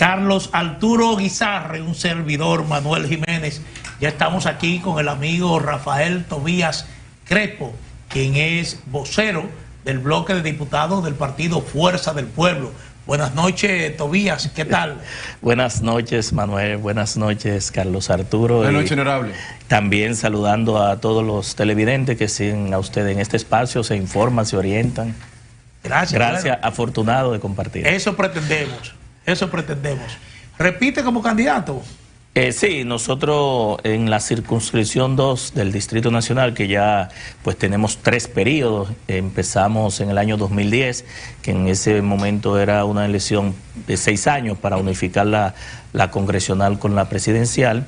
Carlos Arturo Guizarre, un servidor, Manuel Jiménez. Ya estamos aquí con el amigo Rafael Tobías Crespo, quien es vocero del bloque de diputados del partido Fuerza del Pueblo. Buenas noches, Tobías, ¿qué tal? Buenas noches, Manuel, buenas noches, Carlos Arturo. Buenas noches, honorable. También saludando a todos los televidentes que siguen a usted en este espacio, se informan, se orientan. Gracias. Gracias, Bueno, afortunado de compartir. Eso pretendemos, eso pretendemos. ¿Repite como candidato? Sí, nosotros en la circunscripción 2 del Distrito Nacional, que ya pues tenemos 3 periodos, empezamos en el año 2010, que en ese momento era una elección de 6 años para unificar la congresional con la presidencial.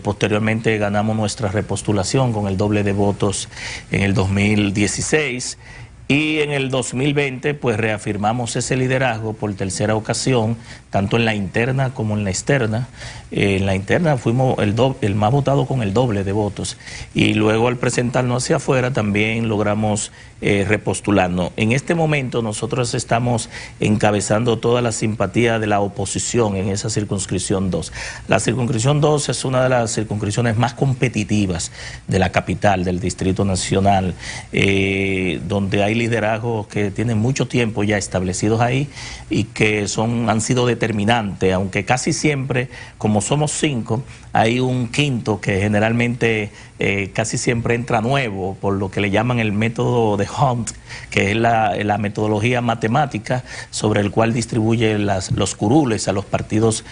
Posteriormente ganamos nuestra repostulación con el doble de votos en el 2016. Y en el 2020 pues reafirmamos ese liderazgo por tercera ocasión, tanto en la interna como en la externa. En la interna fuimos el más votado con el doble de votos. Y luego al presentarnos hacia afuera también logramos repostularnos. En este momento nosotros estamos encabezando toda la simpatía de la oposición en esa circunscripción 2. La circunscripción 2 es una de las circunscripciones más competitivas de la capital, del Distrito Nacional, donde hay liderazgos que tienen mucho tiempo ya establecidos ahí y que han sido determinantes, aunque casi siempre, como somos 5, hay un quinto que generalmente casi siempre entra nuevo, por lo que le llaman el método de Hunt, que es la metodología matemática sobre el cual distribuye los curules a los partidos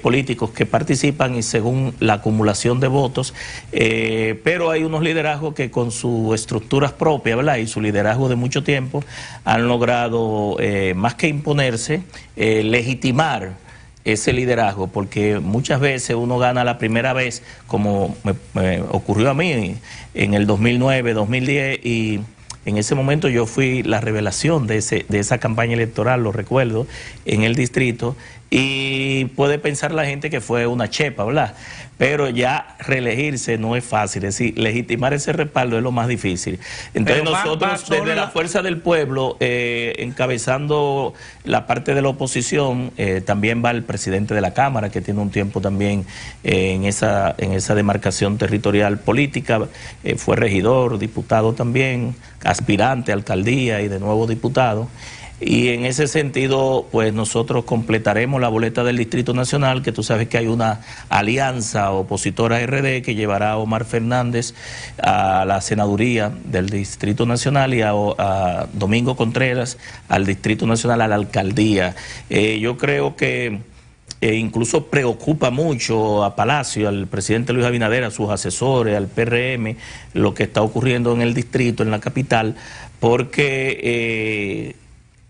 políticos que participan y según la acumulación de votos, pero hay unos liderazgos que con sus estructuras propias, ¿verdad?, y su liderazgo de mucho tiempo han logrado más que imponerse, legitimar ese liderazgo, porque muchas veces uno gana la primera vez, como me ocurrió a mí en el 2009, 2010, y en ese momento yo fui la revelación de esa campaña electoral, lo recuerdo, en el distrito, y puede pensar la gente que fue una chepa, ¿verdad? Pero ya reelegirse no es fácil, es decir, legitimar ese respaldo es lo más difícil. Entonces nosotros desde la Fuerza del Pueblo, encabezando la parte de la oposición, también va el presidente de la Cámara, que tiene un tiempo también en esa demarcación territorial política, fue regidor, diputado también, aspirante a alcaldía y de nuevo diputado. Y en ese sentido, pues nosotros completaremos la boleta del Distrito Nacional, que tú sabes que hay una alianza opositora RD que llevará a Omar Fernández a la senaduría del Distrito Nacional y a Domingo Contreras al Distrito Nacional, a la alcaldía. Yo creo que incluso preocupa mucho a Palacio, al presidente Luis Abinader, a sus asesores, al PRM, lo que está ocurriendo en el distrito, en la capital, porque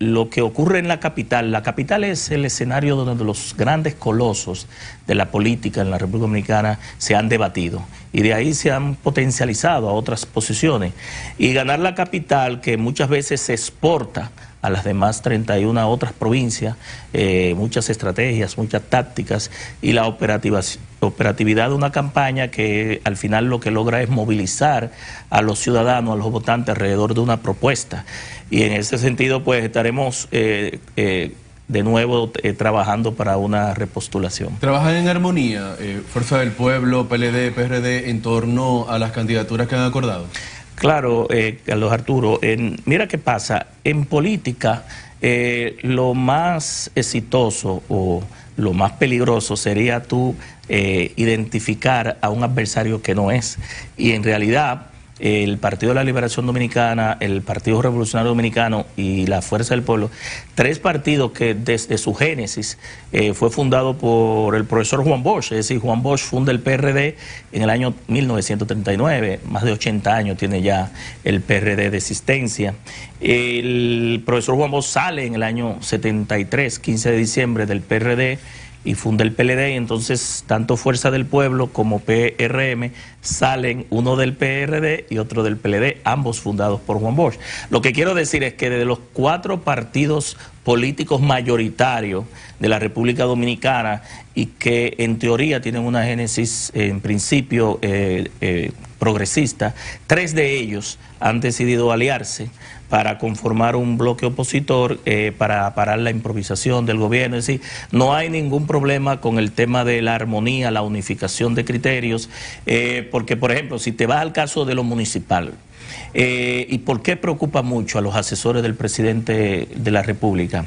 lo que ocurre en la capital es el escenario donde los grandes colosos de la política en la República Dominicana se han debatido y de ahí se han potencializado a otras posiciones. Y ganar la capital, que muchas veces se exporta a las demás 31 otras provincias, muchas estrategias, muchas tácticas y la operatividad de una campaña que al final lo que logra es movilizar a los ciudadanos, a los votantes alrededor de una propuesta. Y en ese sentido pues estaremos de nuevo trabajando para una repostulación. ¿Trabajan en armonía Fuerza del Pueblo, PLD, PRD en torno a las candidaturas que han acordado? Claro, Carlos Arturo, mira qué pasa, en política lo más exitoso o lo más peligroso sería tú identificar a un adversario que no es, y en realidad el Partido de la Liberación Dominicana, el Partido Revolucionario Dominicano y la Fuerza del Pueblo, 3 partidos que desde su génesis fue fundado por el profesor Juan Bosch, es decir, Juan Bosch funda el PRD en el año 1939, más de 80 años tiene ya el PRD de existencia. El profesor Juan Bosch sale en el año 73, 15 de diciembre del PRD, y funda el PLD, y entonces tanto Fuerza del Pueblo como PRM salen, uno del PRD y otro del PLD, ambos fundados por Juan Bosch. Lo que quiero decir es que de los 4 partidos políticos mayoritarios de la República Dominicana y que en teoría tienen una génesis en principio progresista. 3 de ellos han decidido aliarse para conformar un bloque opositor para parar la improvisación del gobierno. Es decir, no hay ningún problema con el tema de la armonía, la unificación de criterios, porque, por ejemplo, si te vas al caso de lo municipal, ¿y por qué preocupa mucho a los asesores del presidente de la República?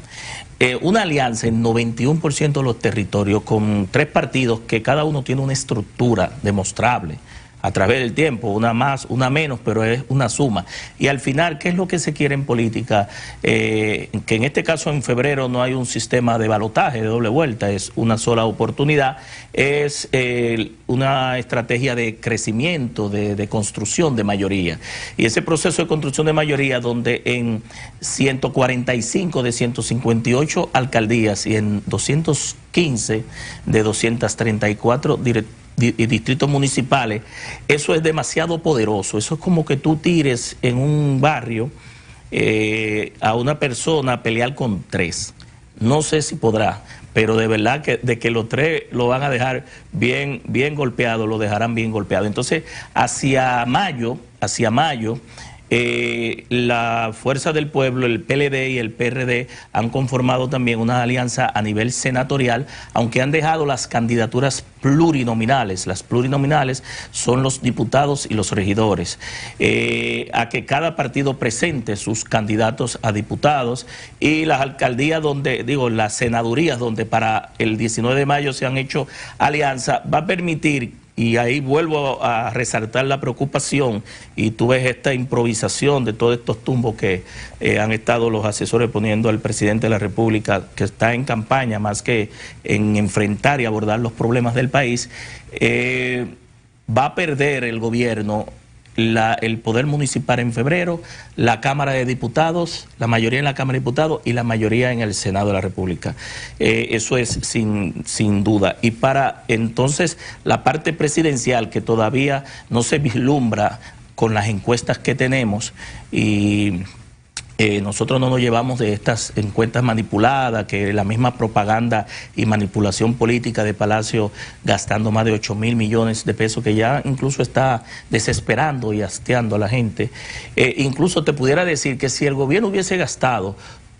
Una alianza en 91% de los territorios con 3 partidos que cada uno tiene una estructura demostrable a través del tiempo, una más, una menos, pero es una suma. Y al final, ¿qué es lo que se quiere en política? Que en este caso en febrero no hay un sistema de balotaje, de doble vuelta, es una sola oportunidad, es una estrategia de crecimiento, de construcción de mayoría. Y ese proceso de construcción de mayoría donde en 145 de 158 alcaldías y en 215 de 234 distritos municipales, eso es demasiado poderoso. Eso es como que tú tires en un barrio a una persona a pelear con 3. No sé si podrá, pero de verdad que de que los 3 lo van a dejar bien golpeado, lo dejarán bien golpeado. Entonces, hacia mayo, la Fuerza del Pueblo, el PLD y el PRD han conformado también una alianza a nivel senatorial, aunque han dejado las candidaturas plurinominales. Las plurinominales son los diputados y los regidores, a que cada partido presente sus candidatos a diputados, y las alcaldías las senadurías donde para el 19 de mayo se han hecho alianza, va a permitir. Y ahí vuelvo a resaltar la preocupación, y tú ves esta improvisación de todos estos tumbos que han estado los asesores poniendo al presidente de la República, que está en campaña más que en enfrentar y abordar los problemas del país. Va a perder el gobierno el poder municipal en febrero, la Cámara de Diputados, la mayoría en la Cámara de Diputados y la mayoría en el Senado de la República. Eso es sin duda. Y para entonces la parte presidencial, que todavía no se vislumbra con las encuestas que tenemos, y nosotros no nos llevamos de estas encuestas manipuladas, que la misma propaganda y manipulación política de Palacio, gastando más de 8.000 millones de pesos, que ya incluso está desesperando y hastiando a la gente. Incluso te pudiera decir que si el gobierno hubiese gastado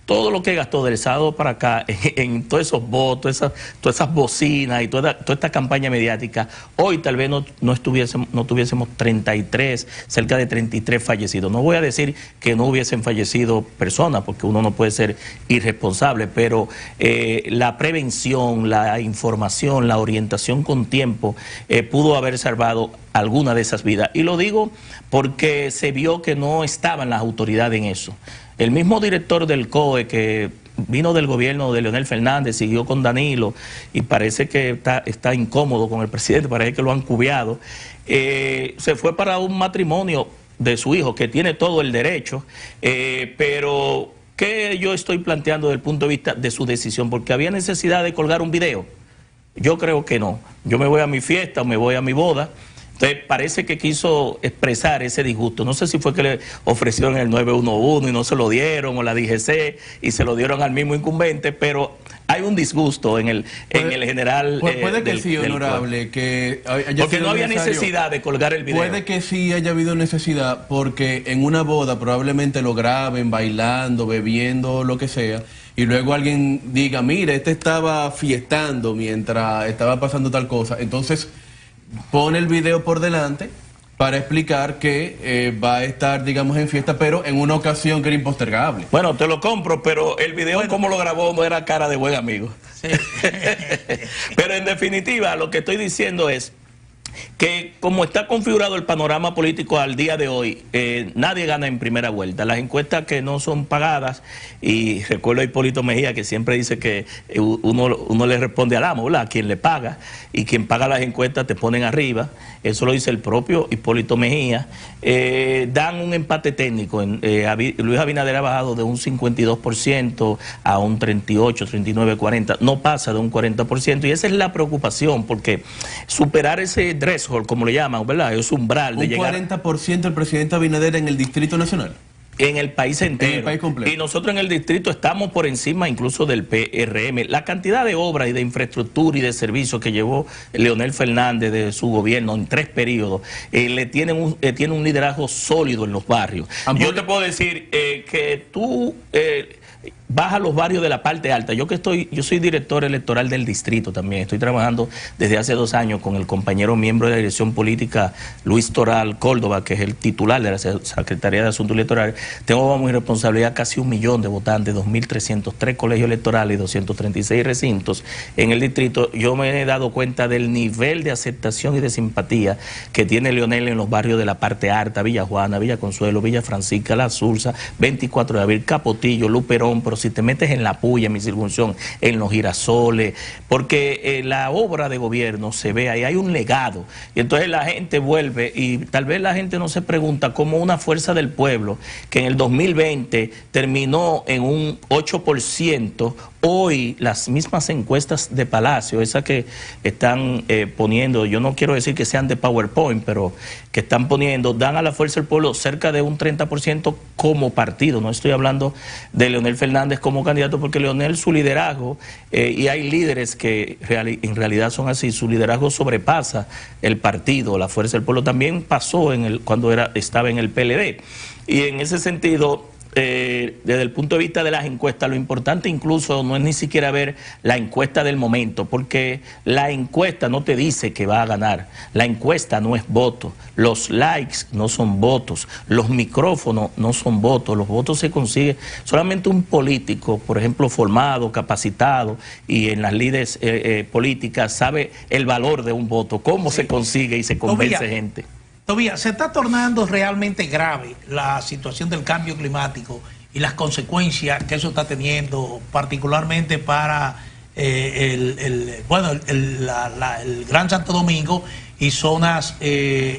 todo lo que gastó del sábado para acá en todos esos votos, todas esas bocinas y toda esta campaña mediática, hoy tal vez no tuviésemos 33, cerca de 33 fallecidos. No voy a decir que no hubiesen fallecido personas, porque uno no puede ser irresponsable, pero la prevención, la información, la orientación con tiempo pudo haber salvado alguna de esas vidas. Y lo digo porque se vio que no estaban las autoridades en eso. El mismo director del COE, que vino del gobierno de Leonel Fernández, siguió con Danilo y parece que está incómodo con el presidente, parece que lo han cubiado, se fue para un matrimonio de su hijo, que tiene todo el derecho, pero ¿qué yo estoy planteando desde el punto de vista de su decisión? Porque había necesidad de colgar un video. Yo creo que no. Yo me voy a mi fiesta o me voy a mi boda. Entonces parece que quiso expresar ese disgusto. No sé si fue que le ofrecieron el 911 y no se lo dieron, o la DGC y se lo dieron al mismo incumbente, pero hay un disgusto en el general. Puede que sí, honorable, que porque no había necesidad de colgar el video. Puede que sí haya habido necesidad, porque en una boda probablemente lo graben bailando, bebiendo, lo que sea, y luego alguien diga, mira, este estaba fiestando mientras estaba pasando tal cosa. Entonces pone el video por delante para explicar que va a estar, digamos, en fiesta, pero en una ocasión que era impostergable. Bueno, te lo compro, pero el video, como lo grabó, no era cara de buen amigo. Sí. Pero en definitiva, lo que estoy diciendo es que como está configurado el panorama político al día de hoy, nadie gana en primera vuelta. Las encuestas que no son pagadas, y recuerdo a Hipólito Mejía, que siempre dice que uno le responde al amo, ¿verdad? A quien le paga, y quien paga las encuestas te ponen arriba. Eso lo dice el propio Hipólito Mejía. Dan un empate técnico. Luis Abinader ha bajado de un 52% a un 38, 39, 40. No pasa de un 40%, y esa es la preocupación, porque superar ese threshold, como le llaman, ¿verdad? Es umbral de llegar. ¿Un 40% el presidente Abinader en el Distrito Nacional? En el país entero. En el país completo. Y nosotros en el distrito estamos por encima incluso del PRM. La cantidad de obras y de infraestructura y de servicios que llevó Leonel Fernández de su gobierno en 3 periodos, tiene un liderazgo sólido en los barrios. Yo te puedo decir que tú... vas a los barrios de la parte alta. Yo soy director electoral del distrito también. Estoy trabajando desde hace 2 años con el compañero miembro de la dirección política Luis Toral Córdoba, que es el titular de la Secretaría de Asuntos Electorales. Tengo como mi responsabilidad casi 1 millón de votantes, 2.303 colegios electorales y 236 recintos en el distrito. Yo me he dado cuenta del nivel de aceptación y de simpatía que tiene Leonel en los barrios de la parte alta: Villa Juana, Villa Consuelo, Villa Francisca, La Sursa, 24 de abril, Capotillo, Luperón. Pero si te metes en La Puya, en mi circunscripción, en Los Girasoles, porque la obra de gobierno se ve ahí, hay un legado, y entonces la gente vuelve, y tal vez la gente no se pregunta cómo una fuerza del pueblo, que en el 2020 terminó en un 8%, hoy las mismas encuestas de Palacio, esas que están poniendo, yo no quiero decir que sean de PowerPoint, pero que están poniendo, dan a la fuerza del pueblo cerca de un 30% como partido. No estoy hablando de Leonel Fernández como candidato, porque Leonel, su liderazgo, y hay líderes que en realidad son así, su liderazgo sobrepasa el partido, la fuerza del pueblo. También pasó cuando estaba en el PLD. Y en ese sentido, desde el punto de vista de las encuestas, lo importante incluso no es ni siquiera ver la encuesta del momento, porque la encuesta no te dice que va a ganar. La encuesta no es voto, los likes no son votos, los micrófonos no son votos. Los votos se consiguen solamente un político, por ejemplo, formado, capacitado y en las lides políticas, sabe el valor de un voto, cómo se consigue y se convence gente. Tobías, se está tornando realmente grave la situación del cambio climático y las consecuencias que eso está teniendo, particularmente para el Gran Santo Domingo y zonas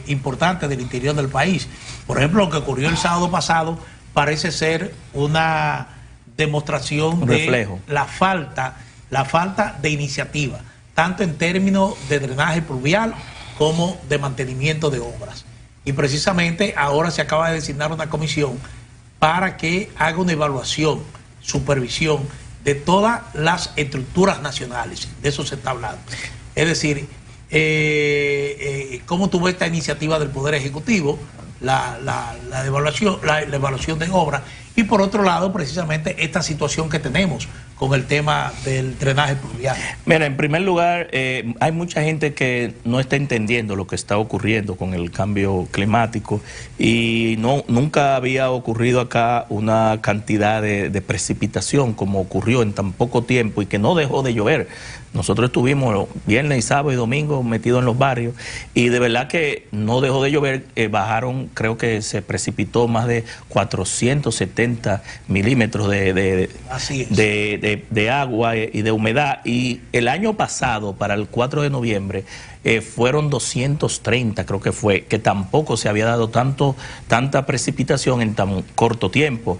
importantes del interior del país. Por ejemplo, lo que ocurrió el sábado pasado parece ser una demostración de la falta de iniciativa, tanto en términos de drenaje pluvial como de mantenimiento de obras. Y precisamente ahora se acaba de designar una comisión para que haga una evaluación, supervisión de todas las estructuras nacionales. De eso se está hablando. Es decir, ¿cómo tuvo esta iniciativa del Poder Ejecutivo, la evaluación de obras? Y por otro lado, precisamente esta situación que tenemos con el tema del drenaje pluvial. Mira, en primer lugar, hay mucha gente que no está entendiendo lo que está ocurriendo con el cambio climático, y nunca había ocurrido acá una cantidad de precipitación como ocurrió en tan poco tiempo, y que no dejó de llover. Nosotros estuvimos viernes y sábado y domingo metidos en los barrios, y de verdad que no dejó de llover. Bajaron, creo que se precipitó más de 470 milímetros de agua y de humedad. Y el año pasado, para el 4 de noviembre, fueron 230, creo que fue, que tampoco se había dado tanta precipitación en tan corto tiempo.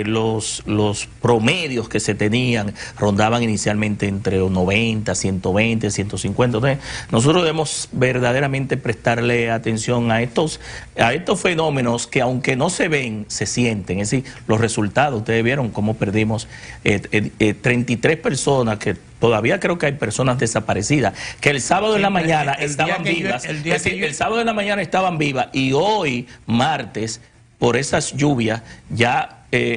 Los promedios que se tenían rondaban inicialmente entre 90, 120, 150. Entonces, nosotros debemos verdaderamente prestarle atención a estos fenómenos que, aunque no se ven, se sienten. Es decir, los resultados, ustedes vieron cómo perdimos 33 personas, que todavía creo que hay personas desaparecidas, que el sábado en la mañana estaban vivas. El sábado en la mañana estaban vivas, y hoy, martes, por esas lluvias, ya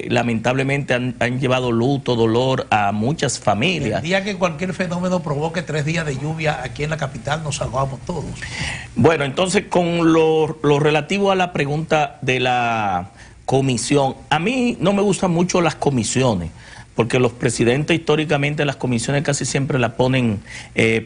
lamentablemente han llevado luto, dolor a muchas familias. El día que cualquier fenómeno provoque 3 días de lluvia aquí en la capital, nos salvamos todos. Bueno, entonces, con lo relativo a la pregunta de la comisión, a mí no me gustan mucho las comisiones, porque los presidentes históricamente las comisiones casi siempre las ponen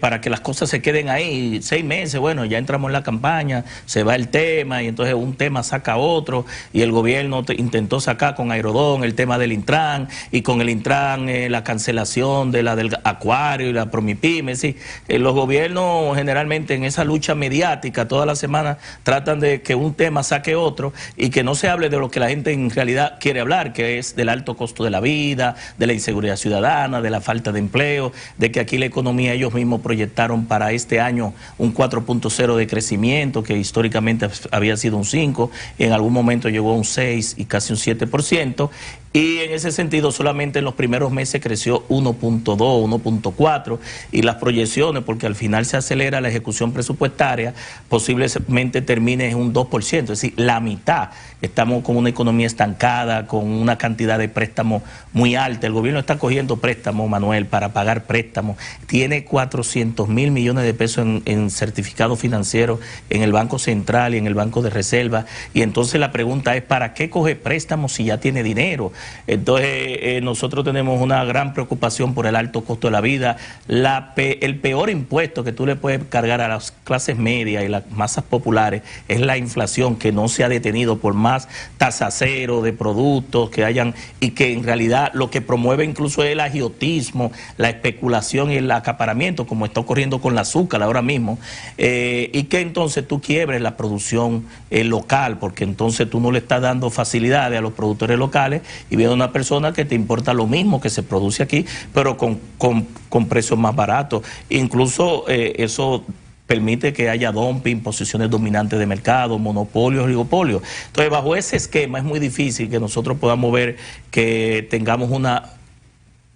para que las cosas se queden ahí 6 meses. Bueno, ya entramos en la campaña, se va el tema, y entonces un tema saca otro, y el gobierno intentó sacar con Aerodón el tema del Intran, y con el Intran la cancelación de del Acuario y la Promipyme. Sí, los gobiernos generalmente en esa lucha mediática toda la semana tratan de que un tema saque otro, y que no se hable de lo que la gente en realidad quiere hablar, que es del alto costo de la vida, de la inseguridad ciudadana, de la falta de empleo, de que aquí la economía ellos mismos proyectaron para este año un 4.0 de crecimiento, que históricamente había sido un 5, y en algún momento llegó a un 6 y casi un 7%, y en ese sentido solamente en los primeros meses creció 1.2, 1.4, y las proyecciones, porque al final se acelera la ejecución presupuestaria, posiblemente termine en un 2%, es decir, la mitad. Estamos con una economía estancada, con una cantidad de préstamos muy alta. El gobierno está cogiendo préstamos, Manuel, para pagar préstamos. Tiene 400.000 millones de pesos en certificados financieros en el Banco Central y en el Banco de Reserva. Y entonces la pregunta es, ¿para qué coge préstamos si ya tiene dinero? Entonces nosotros tenemos una gran preocupación por el alto costo de la vida. El peor impuesto que tú le puedes cargar a las clases medias y las masas populares es la inflación, que no se ha detenido por más tasa cero de productos que hayan, y que en realidad lo que promueve incluso es el agiotismo, la especulación y el acaparamiento, como está ocurriendo con el azúcar ahora mismo, y que entonces tú quiebres la producción local, porque entonces tú no le estás dando facilidades a los productores locales y viene una persona que te importa lo mismo que se produce aquí, pero con precios más baratos. Incluso eso permite que haya dumping, posiciones dominantes de mercado, monopolios, oligopolios. Entonces, bajo ese esquema es muy difícil que nosotros podamos ver que tengamos una,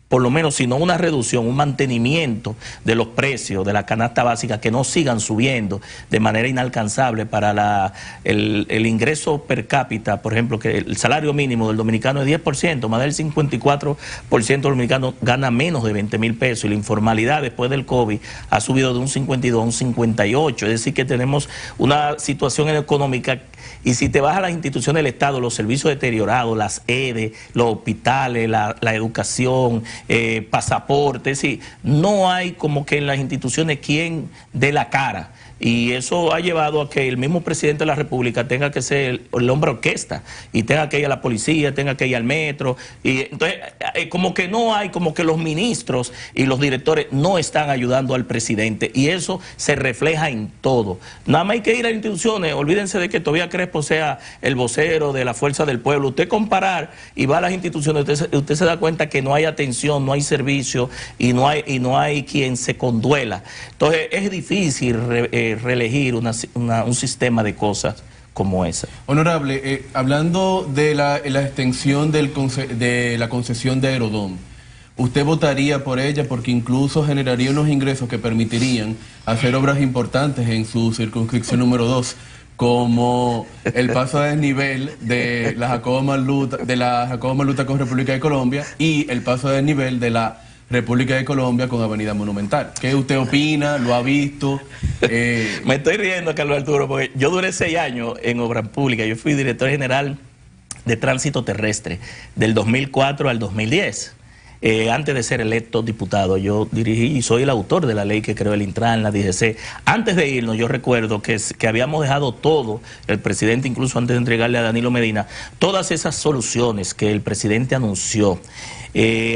por lo menos, si no una reducción, un mantenimiento de los precios de la canasta básica, que no sigan subiendo de manera inalcanzable para el ingreso per cápita. Por ejemplo, que el salario mínimo del dominicano es 10%, más del 54% del dominicano gana menos de 20.000 pesos, y la informalidad después del COVID ha subido de un 52 a un 58, es decir que tenemos una situación económica. Y si te vas a las instituciones del Estado, los servicios deteriorados, las EDE, los hospitales, la educación, pasaporte, es decir, no hay como que en las instituciones quien dé la cara. Y eso ha llevado a que el mismo presidente de la República tenga que ser el hombre orquesta, y tenga que ir a la policía, tenga que ir al metro, y entonces como que no hay, como que los ministros y los directores no están ayudando al presidente, y eso se refleja en todo. Nada más hay que ir a las instituciones, olvídense de que Tobías Crespo sea el vocero de la Fuerza del Pueblo. Usted comparar y va a las instituciones, usted se da cuenta que no hay atención, no hay servicio, y no hay quien se conduela. Entonces es difícil reelegir un sistema de cosas como esa. Honorable, hablando de la extensión de la concesión de Aerodón, ¿usted votaría por ella porque incluso generaría unos ingresos que permitirían hacer obras importantes en su circunscripción número 2, como el paso a desnivel de la Jacobo Malluta con República de Colombia y el paso a desnivel de la República de Colombia con Avenida Monumental? ¿Qué usted opina? ¿Lo ha visto? Me estoy riendo, Carlos Arturo, porque yo duré 6 años en obras públicas. Yo fui director general de tránsito terrestre del 2004 al 2010. Antes de ser electo diputado, yo dirigí y soy el autor de la ley que creó el Intran, la DGC. Antes de irnos, yo recuerdo que habíamos dejado todo, el presidente incluso antes de entregarle a Danilo Medina, todas esas soluciones que el presidente anunció.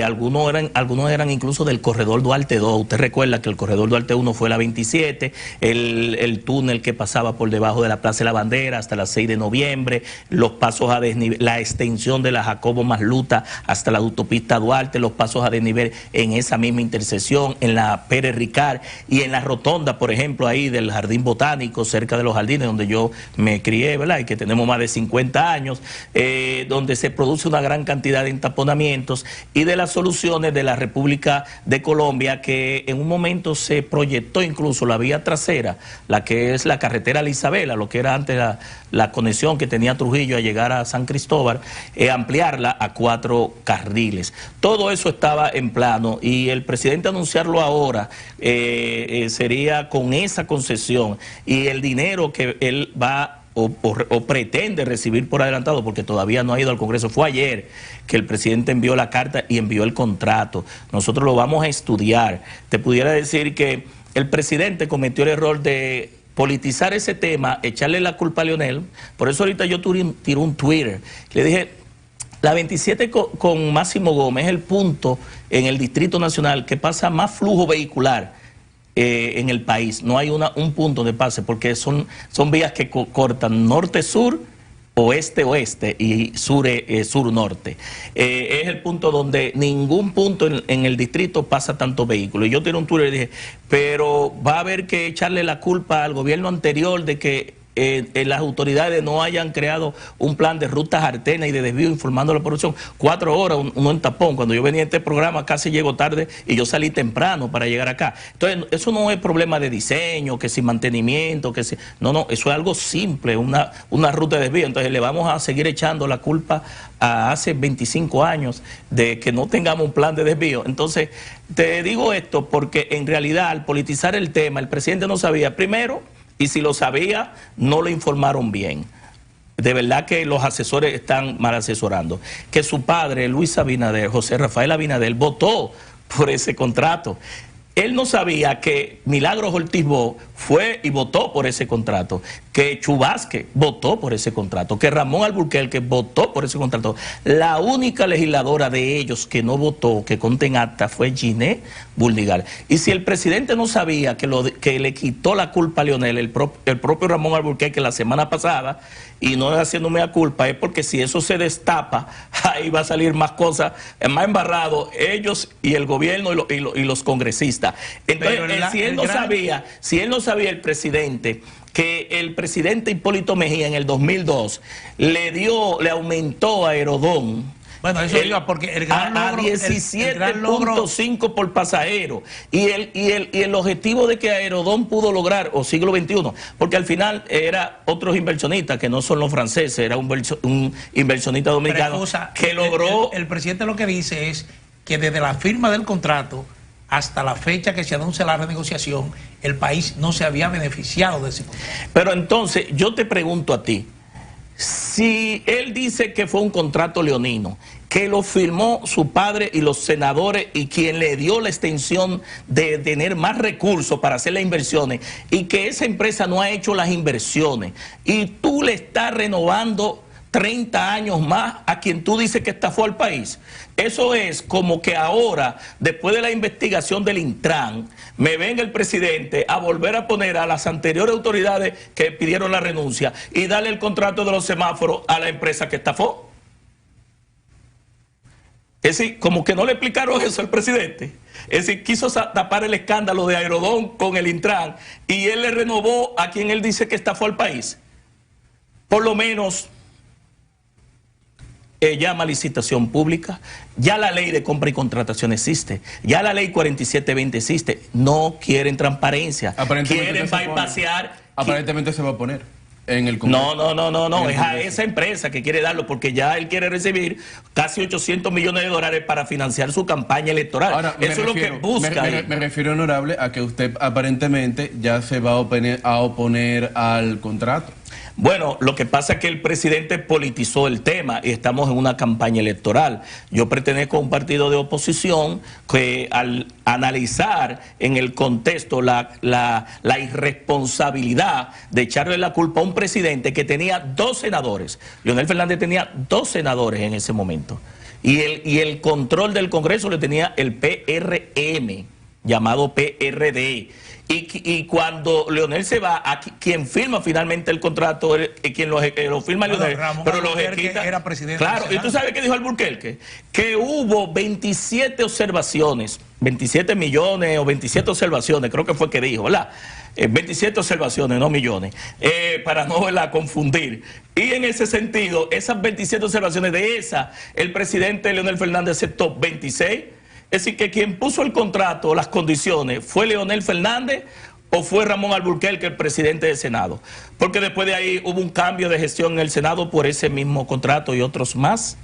Algunos eran incluso del corredor Duarte 2. Usted recuerda que el corredor Duarte 1 fue la 27, el túnel que pasaba por debajo de la Plaza de la Bandera hasta las 6 de noviembre, los pasos a desnivel, la extensión de la Jacobo Malluta hasta la autopista Duarte, los pasos a desnivel en esa misma intersección, en la Pérez Ricard y en la rotonda, por ejemplo, ahí del Jardín Botánico, cerca de los jardines donde yo me crié, ¿verdad? Y que tenemos más de 50 años, donde se produce una gran cantidad de entaponamientos, y de las soluciones de la República de Colombia, que en un momento se proyectó incluso la vía trasera, la que es la carretera La Isabela, lo que era antes la conexión que tenía Trujillo a llegar a San Cristóbal, ampliarla a 4 carriles. Todo eso estaba en plano, y el presidente anunciarlo ahora sería con esa concesión, y el dinero que él va o pretende recibir por adelantado, porque todavía no ha ido al Congreso. Fue ayer que el presidente envió la carta y envió el contrato. Nosotros lo vamos a estudiar. Te pudiera decir que el presidente cometió el error de politizar ese tema, echarle la culpa a Leonel. Por eso ahorita yo tiré un Twitter. Le dije, la 27 con Máximo Gómez es el punto en el Distrito Nacional que pasa más flujo vehicular en el país. No hay un punto de pase, porque son vías que cortan norte-sur oeste-oeste y sur-norte. Es el punto donde ningún punto en el distrito pasa tantos vehículos. Y yo tiré un Twitter y dije, pero va a haber que echarle la culpa al gobierno anterior de que las autoridades no hayan creado un plan de rutas alternas y de desvío informando a la población. 4 horas uno en tapón. Cuando yo venía a este programa casi llego tarde y yo salí temprano para llegar acá. Entonces eso no es problema de diseño, que si mantenimiento, que si... No, eso es algo simple, una ruta de desvío. Entonces le vamos a seguir echando la culpa a hace 25 años de que no tengamos un plan de desvío. Entonces te digo esto porque en realidad al politizar el tema el presidente no sabía, primero, y si lo sabía, no lo informaron bien. De verdad que los asesores están mal asesorando. Que su padre, Luis Abinader, José Rafael Abinader, votó por ese contrato. Él no sabía que Milagros Ortiz Bo fue y votó por ese contrato, que Chu Vázquez votó por ese contrato, que Ramón Alburquerque votó por ese contrato. La única legisladora de ellos que no votó, que consta en acta, fue Ginés Buldigal. Y si el presidente no sabía que le quitó la culpa a Leonel, el propio Ramón Alburquerque la semana pasada, y no haciéndome la culpa, es porque si eso se destapa, ahí va a salir más cosas, más embarrado, ellos y el gobierno y los congresistas. Entonces, si él no sabía el presidente, que el presidente Hipólito Mejía en el 2002 le aumentó a Aerodón. Bueno, eso iba porque el gran a logro, 17.5 por pasajero. Y el objetivo de que Aerodón pudo lograr, o siglo XXI, porque al final era otros inversionistas, que no son los franceses, era un inversionista dominicano que logró... El presidente lo que dice es que desde la firma del contrato hasta la fecha que se anuncia la renegociación, el país no se había beneficiado de ese contrato. Pero entonces, yo te pregunto a ti, si él dice que fue un contrato leonino, que lo firmó su padre y los senadores y quien le dio la extensión de tener más recursos para hacer las inversiones, y que esa empresa no ha hecho las inversiones, y tú le estás renovando 30 años más a quien tú dices que estafó al país. Eso es como que ahora, después de la investigación del Intran, me venga el presidente a volver a poner a las anteriores autoridades que pidieron la renuncia y darle el contrato de los semáforos a la empresa que estafó. Es decir, como que no le explicaron eso al presidente. Es decir, quiso tapar el escándalo de Aerodón con el Intran y él le renovó a quien él dice que estafó al país. Por lo menos... llama licitación pública, ya la ley de compra y contratación existe, ya la ley 4720 existe, no quieren transparencia, quieren bypassear. Aparentemente se va a poner en el Congreso. No, es a esa empresa que quiere darlo, porque ya él quiere recibir casi 800 millones de dólares para financiar su campaña electoral. Ahora, eso es lo que busca. Me refiero, honorable, a que usted aparentemente ya se va a oponer al contrato. Bueno, lo que pasa es que el presidente politizó el tema y estamos en una campaña electoral. Yo pertenezco a un partido de oposición que al analizar en el contexto la irresponsabilidad de echarle la culpa a un presidente que tenía 2 senadores. Leonel Fernández tenía 2 senadores en ese momento. Y el control del Congreso le tenía el PRM, llamado PRD. Y cuando Leonel se va, quien firma finalmente el contrato, quien lo firma Leonel, pero lo ejecuta. Era presidente. Claro, y tú sabes qué dijo Alburquerque, que hubo 27 observaciones, 27 millones o 27 observaciones, creo que fue que dijo, ¿verdad? 27 observaciones, no millones, para no confundir. Y en ese sentido, esas 27 observaciones, de esas, el presidente Leonel Fernández aceptó 26. Es decir, que quien puso el contrato, las condiciones, ¿fue Leonel Fernández o fue Ramón Alburquerque, el presidente del Senado? Porque después de ahí hubo un cambio de gestión en el Senado por ese mismo contrato y otros más,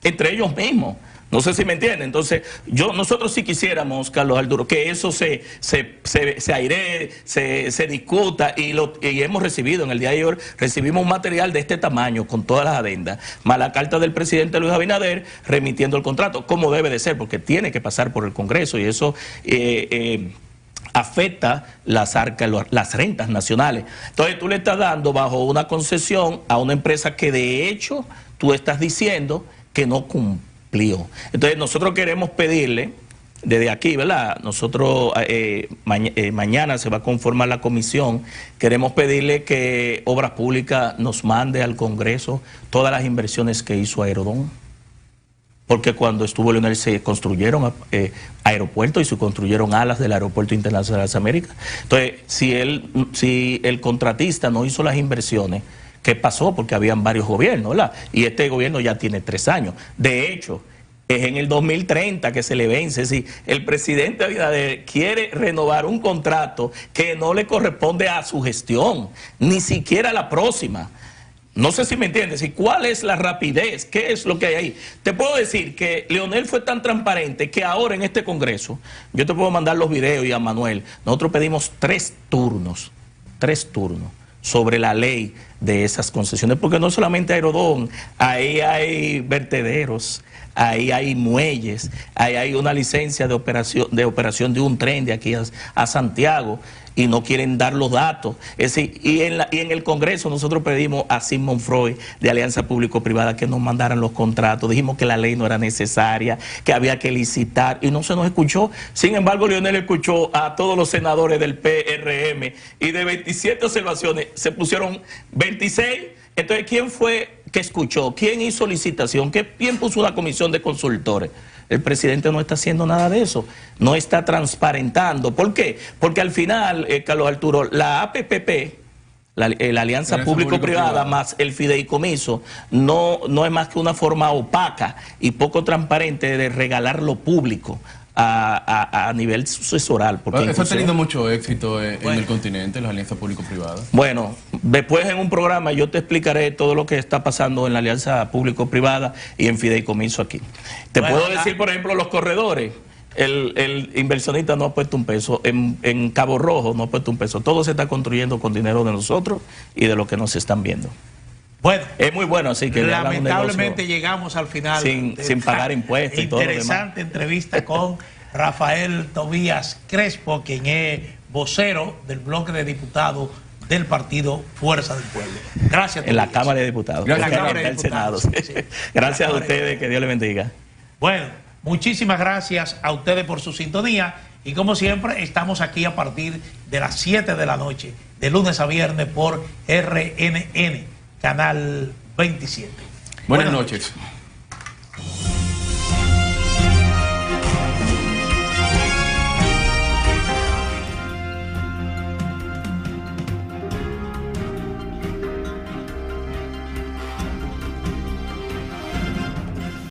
entre ellos mismos. No sé si me entienden. Entonces, nosotros sí quisiéramos, Carlos Arturo, que eso se airee, se discuta, y hemos recibido, en el día de hoy, recibimos un material de este tamaño, con todas las adendas, más la carta del presidente Luis Abinader remitiendo el contrato, como debe de ser, porque tiene que pasar por el Congreso, y eso afecta las arcas, las rentas nacionales. Entonces, tú le estás dando bajo una concesión a una empresa que, de hecho, tú estás diciendo que no cumple. Entonces nosotros queremos pedirle desde aquí, ¿verdad? Nosotros mañana se va a conformar la comisión. Queremos pedirle que Obras Públicas nos mande al Congreso todas las inversiones que hizo Aerodón. Porque cuando estuvo Leonel se construyeron aeropuertos y se construyeron alas del Aeropuerto Internacional de las Américas. Entonces, si el contratista no hizo las inversiones, ¿qué pasó? Porque habían varios gobiernos, ¿verdad? Y este gobierno ya tiene 3 años. De hecho, es en el 2030 que se le vence. Es decir, el presidente Abinader quiere renovar un contrato que no le corresponde a su gestión, ni siquiera a la próxima. No sé si me entiendes. ¿Y cuál es la rapidez? ¿Qué es lo que hay ahí? Te puedo decir que Leonel fue tan transparente que ahora en este Congreso, yo te puedo mandar los videos y a Manuel, nosotros pedimos 3 turnos sobre la ley de esas concesiones, porque no solamente Aerodón, ahí hay vertederos, ahí hay muelles, ahí hay una licencia de operación de un tren de aquí a Santiago, y no quieren dar los datos. Es decir, y en el Congreso nosotros pedimos a Sigmund Freud de Alianza Público-Privada que nos mandaran los contratos, dijimos que la ley no era necesaria, que había que licitar, y no se nos escuchó. Sin embargo, Leonel escuchó a todos los senadores del PRM, y de 27 observaciones se pusieron 26. Entonces, ¿quién fue que escuchó? ¿Quién hizo licitación? ¿Quién puso una comisión de consultores? El presidente no está haciendo nada de eso, no está transparentando. ¿Por qué? Porque al final, Carlos Arturo, la APPP, la Alianza Público-Privada más el fideicomiso, no es más que una forma opaca y poco transparente de regalar lo público a nivel sucesoral. Porque eso ha tenido mucho éxito en el continente, las alianzas público-privadas. Bueno, después en un programa yo te explicaré todo lo que está pasando en la alianza público-privada y en fideicomiso aquí. Te puedo decir, por ejemplo, los corredores. El inversionista no ha puesto un peso, en Cabo Rojo no ha puesto un peso. Todo se está construyendo con dinero de nosotros y de lo que nos están viendo. Bueno, es muy bueno, así que lamentablemente llegamos al final sin pagar impuestos y todo lo demás. Interesante entrevista con Rafael Tobías Crespo, quien es vocero del bloque de diputados del partido Fuerza del Pueblo. Gracias, Tobías. En la Cámara de Diputados. En la Cámara de Diputados. Sí. Gracias a ustedes, que Dios les bendiga. Bueno, muchísimas gracias a ustedes por su sintonía, y como siempre estamos aquí a partir de las 7 de la noche, de lunes a viernes por RNN, Canal 27. Buenas noches.